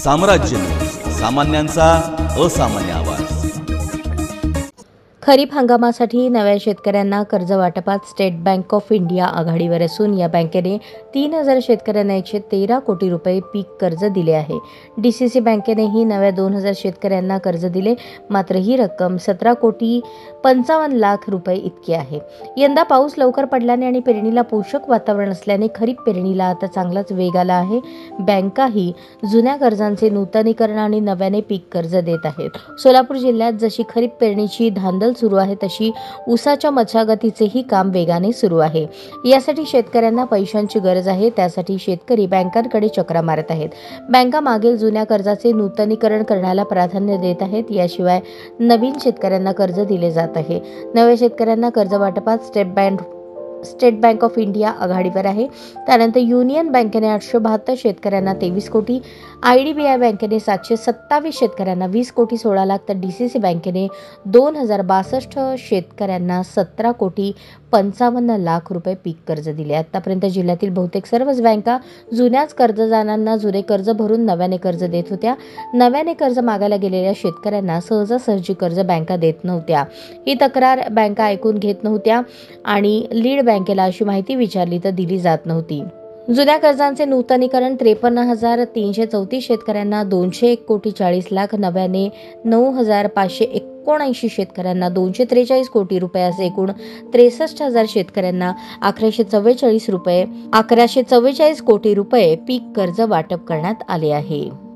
साम्राज्य, सामान्यांचा असामान्य आवाज। खरीप हंगामासाठी नव्या शेतकऱ्यांना कर्ज वाटपात स्टेट बँक ऑफ इंडिया आघाडीवर असून या बँकेने 3000 शेतकऱ्यांना 113 कोटी रुपये पीक कर्ज दिले आहे। डीसीसी बँकेनेही नव्या 2000 शेतकऱ्यांना कर्ज दिले, मात्र ही रक्कम 17,55,00,000 रुपये इतकी आहे। यंदा पाऊस लवकर पडल्याने आणि पेरणीला पोषक वातावरण असल्याने खरीप पेरणीला आता चांगलाच वेग आला आहे। बँकाही जुन्या कर्जांचे नूतनीकरण आणि नव्याने पीक कर्ज देत आहेत। सोलापूर जिल्ह्यात जशी खरीप पेरणीची धांदल सुरू आहे तशी ऊसाच्या मशागतीचेही काम वेगाने सुरू आहे। यासाठी शेतकऱ्यांना पैशांची गरज आहे, त्यासाठी शेतकरी बँकांकडे चक्रा मारत आहेत। बँका मागील जुन्या कर्जाचे नूतनीकरण करण्याला प्राधान्य देत आहेत। याशिवाय नवीन शेतकऱ्यांना कर्ज दिले जात आहे। नव्या शेतकऱ्यांना कर्ज वाटपात स्टेट बँक ऑफ इंडिया आघाडीवर आहे। त्यानंतर युनियन बँकेने 872 शेतकऱ्यांना 23 कोटी, IDBI बँकेने 727 शेतकऱ्यांना 20 कोटी 16 लाख, तर डीसीसी बँकेने 2062 शेतकऱ्यांना 17 कोटी 55 लाख रुपये पीक कर्ज दिले। आतापर्यंत जिल्ह्यातील बहुतेक सर्वच बँका जुन्याच कर्जदारांना जुने कर्ज भरून नव्याने कर्ज देत होत्या। नव्याने कर्ज मागायला गेलेल्या शेतकऱ्यांना सहजासहजी कर्ज बँका देत नव्हत्या। ही तक्रार बँका ऐकून घेत नव्हत्या आणि लीड बँकेला अशी माहिती विचारली तर दिली जात नव्हती। जुन्या कर्जांचे नूतनीकरण 53,334 शेतकऱ्यांना 201 कोटी 40 लाख, नव्याने 9,579 शेतकऱ्यांना 243 कोटी रुपये असे एकूण 63,000 शेतकऱ्यांना 1144 कोटी रुपये पीक कर्ज वाटप करण्यात आले आहे।